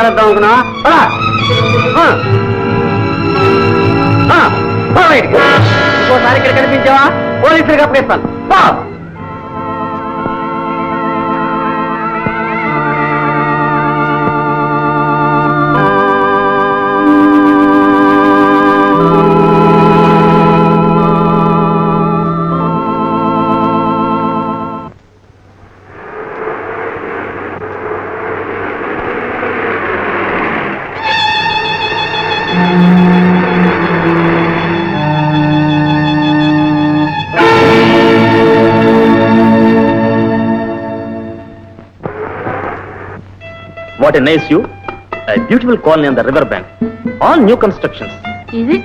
పారేద్దాం అనుకున్నా ఇంకోసారి ఇక్కడ కనిపించావా పోలీసులకు అప్పగిస్తాను. What a nice view. A beautiful colony on the river bank. All new constructions. Is it?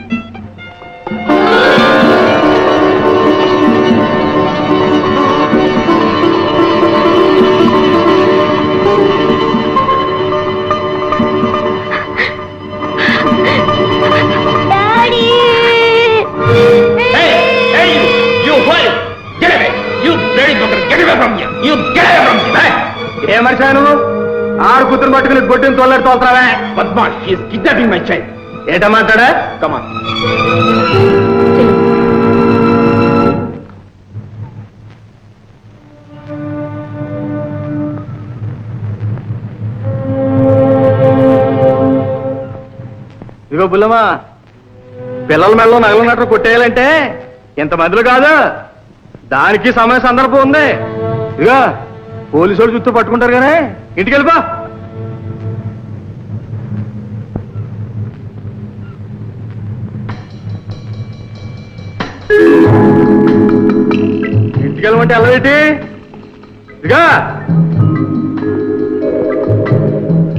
Daddy! Hey, you boy! Get away! You dirty bugger! Get away from here! You get away from here! Hey! ఏమర్చాను ఆరు కూతురు పట్టుకుని గొడ్డుని తోలడు తోలుతావే. Badmash! He is kidnapping my child. ఏట మాట్లాడా? Come on. ఇగో బుల్లమ్మా, పిల్లల మెడలో నగలు నట్లు కొట్టేయాలంటే ఇంతమందిలో కాదు, దానికి సమయ సందర్భం ఉంది. ఇగో పోలీసు వాళ్ళు చుట్టూ పట్టుకుంటారు కానీ ఇంటికి వెళ్ళిపో. ఇంటికి వెళ్ళమంటే వెళ్ళవేటి? ఇదిగా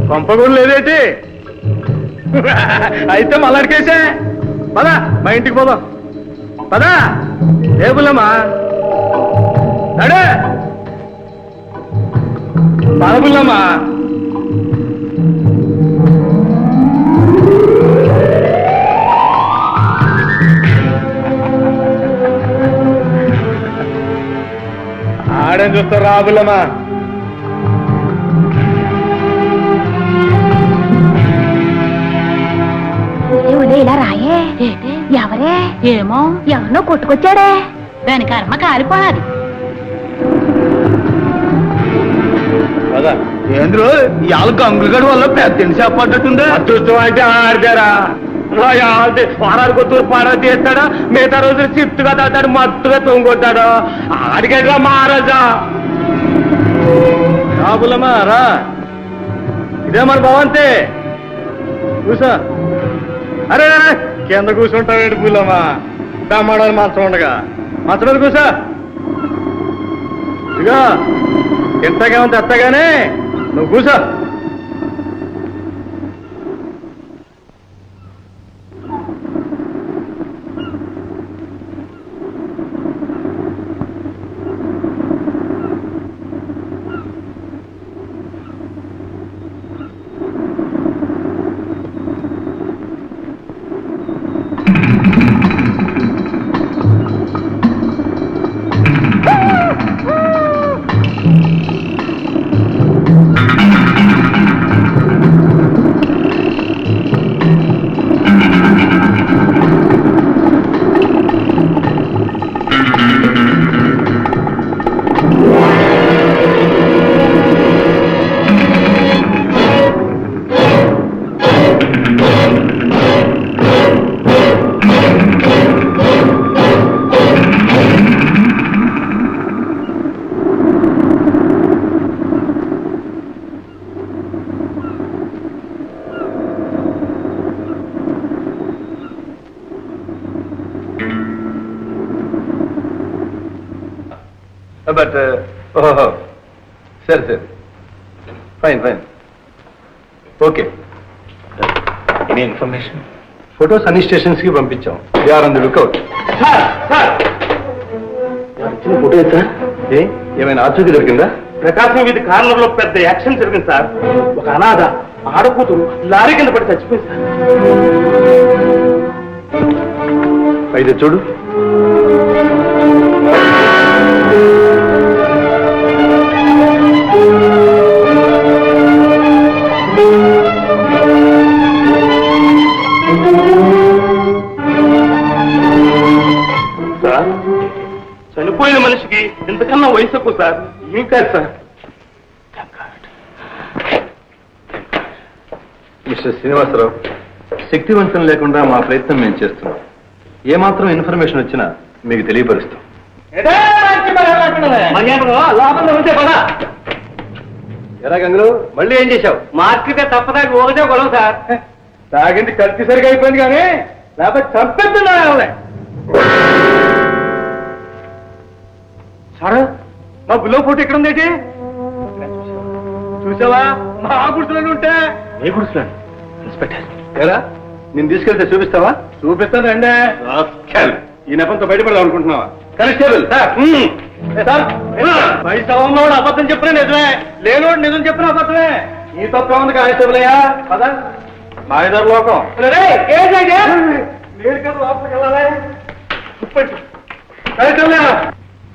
కొంప కూడా లేదేటి? అయితే మళ్ళీ అడికేసే పదా మా ఇంటికి పోదాం. పదా లేబుల్లమ్మా నడే పదబుల్లమ్మా. ఆడని చూస్తారు రాబుల్లమ్మా. ఇలా రాయే. ఎవరే? ఏమో, ఎవరినో కొట్టుకొచ్చాడే. దాని కర్మ కాలిపోవాలి. ఏంద్రు ఇవాళ గంగులగడ వల్ల పెద్ద చెప్పబడ్డట్టుందా? అదృష్టం అయితే ఆడిదారా వారానికి కొత్తూరు పారా తీస్తాడా, మిగతా రోజులు చిప్తుగా తాతాడు, మత్తుగా తొంగొట్టాడు. ఆడిగడ్రా మహారాజా. రాబులమ్మా రా, ఇదే మన భవంతే. కూసా. అరే కింద కూర్చుంటావేంటి పూలమ్మా? దమ్మడాలు మంచం ఉండగా మంచం మీద కూసా. ఇదిగా ఇంతకేమో తెత్తగానే నువ్వు కూసా. బట్ ఓహో సరే సరే fine fine okay. Any information? Photos అన్ని స్టేషన్స్ కి పంపించాం. Are on the lookout. Photo ఎత్తా ఏమైనా ఆచూకీ దొరికిందా? ప్రకాశం వీధి కార్నర్ లో పెద్ద యాక్షన్ జరిగింది సార్. ఒక అనాథ ఆడకూతురు లారీ కింద పడి చచ్చిపోయింది సార్. అయితే చూడు. చనిపోయిన మనిషికి ఇంతకన్నా వయసు ఎక్కువ సార్. ఏం కాదు సార్. మిస్టర్ శ్రీనివాసరావు, శక్తివంతం లేకుండా మా ప్రయత్నం మేము చేస్తున్నాం. ఏమాత్రం ఇన్ఫర్మేషన్ వచ్చినా మీకు తెలియపరుస్తాం. ఎలా గంగులు, మళ్ళీ ఏం చేశావు? మార్కెట్ తప్పదాకా ఒకటే గొడవ సార్. తాగింది కలిసి సరిగా అయిపోయింది కానీ లేకపోతే చంపేస్తున్నా. సార్, మా బుల్లో ఫోటో ఎక్కడ ఉందేటి? చూసావా? మా గుర్తులను ఉంటే ఏ గుడిసెలు? ఇన్స్పెక్టర్ ఎలా నేను తీసుకెళ్తే చూపిస్తావా? చూపిస్తానండి. ఈ నెపంతో బయటపడదాం అనుకుంటున్నావా? కానిస్టేబుల్ సార్, సార్, వైసవంలోడు అబద్ధం చెప్పినా నిజమే, లేనోడు నిజం చెప్పినా అబద్ధమే. ఈ తప్ప ఉంది కానిస్టేబుల్ అయ్యా. పద, మా ఇద్దరు లోకం. మీరు కదా లోపలికి వెళ్ళాలి. కానిస్టేబుల్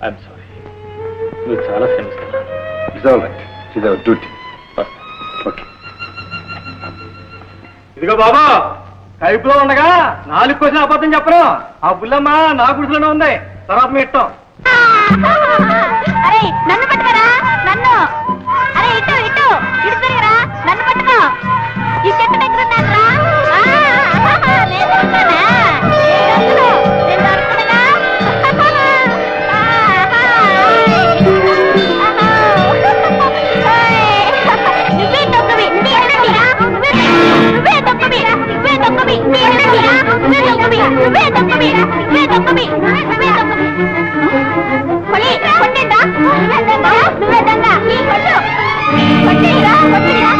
ఐఎమ్ సారీ, మీరు చాలా శ్రమిస్తున్నారు. It's all right, it's our duty. Okay. ఇదిగో బాబా, కైపులో ఉండగా 4 క్వశ్చన్ అబద్ధం చెప్పను. ఆ బుల్లమ్మ నా గుడిసెలోనే ఉంది. తర్వాత మీ ఇష్టం. అరే నన్ను పట్టుకరా, నన్ను. అరే ఇటు ఇటు ఇటు తిరగరా, నన్ను పట్టుకో. ఈ చెట్టు దగ్గర ఉన్నారా? నేను దొరుకుతానా? నేను దొరుకుతానా? నువ్వే దొంగవి, నీ ఎన్నటిరా? నువ్వే దొంగవి, నువ్వే దొంగవి, నీ ఎన్నటిరా? నువ్వే దొంగవి, నువ్వే దొంగవి, నువ్వే దొంగవి, నువ్వే దొంగవి. కొలి కొట్టేదా? నువ్వే దొంగ, నువ్వే దొంగ. ఈ కొట్టు కొట్టేరా, కొట్టేరా.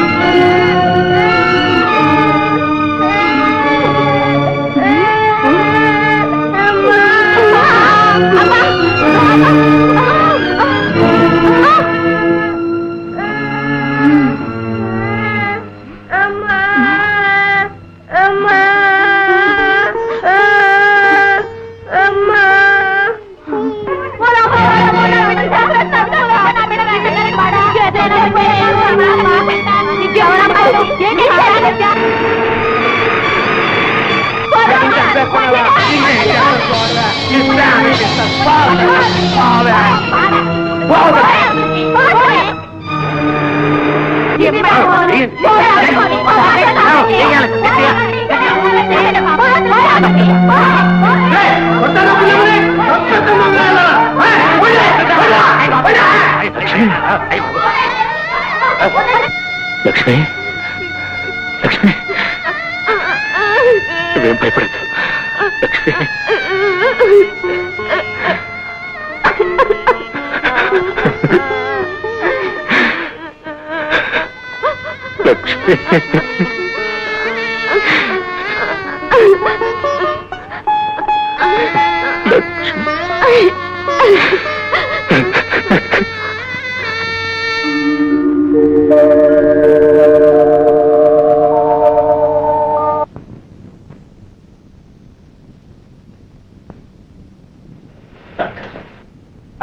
లక్ష్మి, లక్ష్మి, నువ్వేం భయపడదు. Lakshmi, Lakshmi,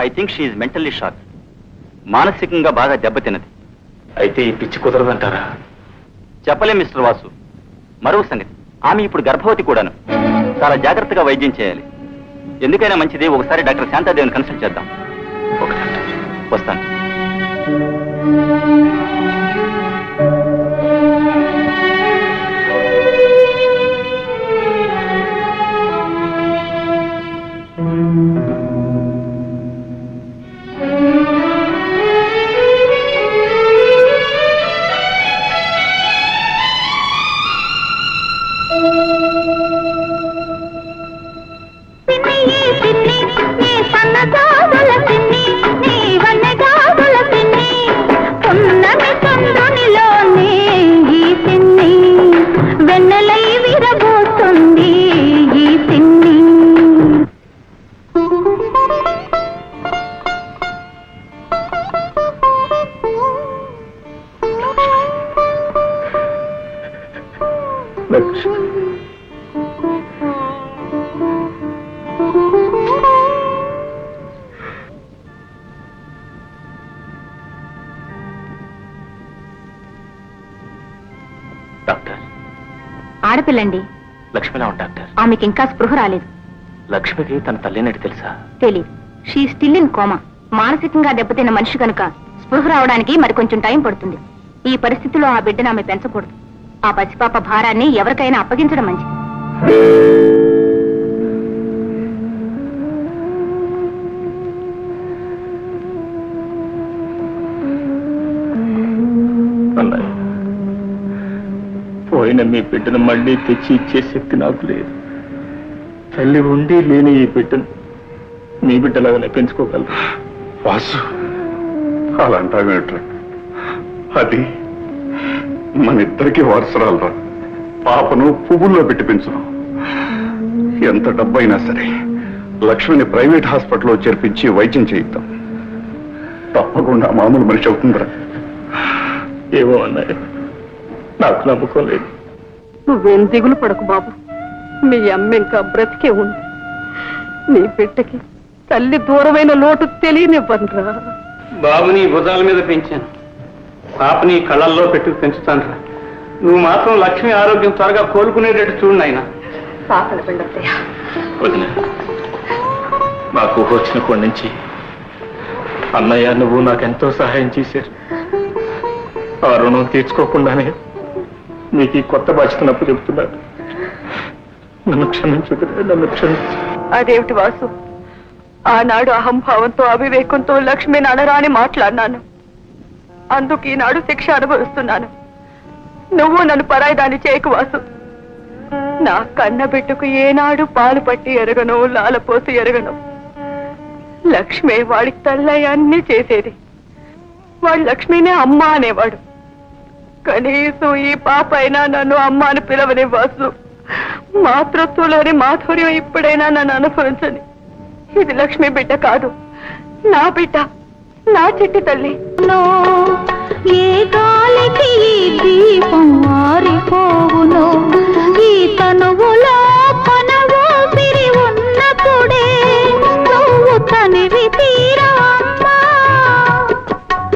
I think she is mentally shock. మానసికంగా బాగా దెబ్బతిన్నది. అయితే ఈ పిచ్చి కుదరదంటారా? చెప్పలేం మిస్టర్ వాసు. మరో సంగతి, ఆమె ఇప్పుడు గర్భవతి కూడాను. చాలా జాగ్రత్తగా వైద్యం చేయాలి. ఎందుకైనా మంచిది ఒకసారి డాక్టర్ శాంతాదేవిని కన్సల్ట్ చేద్దాం. ఓకే డాక్టర్, వస్తాను. డాక్టర్, ఆడపిల్లండి. లక్ష్మిలా ఉంది డాక్టర్. ఆమెకి ఇంకా స్పృహ రాలేదు. లక్ష్మికి తన తల్లినట్టు తెలుసా? తెలీదు. She still in coma. మానసికంగా దెబ్బతిన్న మనిషి కనుక స్పృహ రావడానికి మరి కొంచెం టైం పడుతుంది. ఈ పరిస్థితిలో ఆ బిడ్డను ఆమె పెంచకూడదు. ఆ పసిపాప భారాన్ని ఎవరికైనా అప్పగించడం మంచిది. అన్నయ్య, పోయిన మీ బిడ్డను మళ్ళీ తెచ్చి ఇచ్చే శక్తి నాకు లేదు. తల్లి ఉండి లేని ఈ బిడ్డను మీ బిడ్డలాగానే పెంచుకోగలరు. వాసు అలాంటావేంట్రా? అది మన ఇద్దరికి వారసురాలరా. పాపను పువ్వుల్లో పెట్టి పెంచును. ఎంత డబ్బైనా సరే లక్ష్మిని ప్రైవేట్ హాస్పిటల్లో చేర్పించి వైద్యం చేయిద్దాం. తప్పకుండా మామూలు మనిషి అవుతుందిరా. ఏమో అన్నయ్య, నాకు నమ్మకం లేదు. నువ్వేం దిగులు పడకు బాబు. మీ అమ్మ ఇంకా బ్రతికే ఉంది. నీ బిడ్డకి తల్లి దూరమైన లోటు తెలియనివ్వనురా. బాబుని భుజాల మీద పెంచాను, పాపని కళ్ళల్లో పెట్టి పెంచుతాను. నువ్వు మాత్రం లక్ష్మి ఆరోగ్యం త్వరగా కోలుకునేటట్టు చూడు నాయన. పాపల పిండత్తయ్య. వదిన, నాకు వచ్చినప్పటి నుంచి అన్నయ్య నువ్వు నాకెంతో సహాయం చేశారు. ఆ రుణం తీర్చుకోకుండానే మీకు ఈ కొత్త బాధ్యతనప్పు చెబుతున్నాను. నన్ను క్షమించు, నన్ను క్షమించు. అదేమిటి వాసు, ఆనాడు అహంభావంతో అవివేకంతో లక్ష్మిని అనరాని మాట్లాడినాను. అందుకు ఈనాడు శిక్ష అనుభవిస్తున్నాను. నువ్వు నన్ను పరాయిదాన్ని చేయకు వాసు. నా కన్న బిడ్డకు ఏనాడు పాలు పట్టి ఎరగను, లాలపోసి ఎరగను. లక్ష్మి వాడికి తల్లయ్య అన్నీ చేసేది. వాడు లక్ష్మినే అమ్మ అనేవాడు. కనీసం ఈ పాప అయినా నన్ను అమ్మ అని పిలవని వాసు. మాతృత్వంలోని మాధుర్యం ఇప్పుడైనా నన్ను అనుభవించని. ఇది లక్ష్మి బిడ్డ కాదు, నా బిడ్డ, నా చిట్టి తల్లి. ఏ గాలికి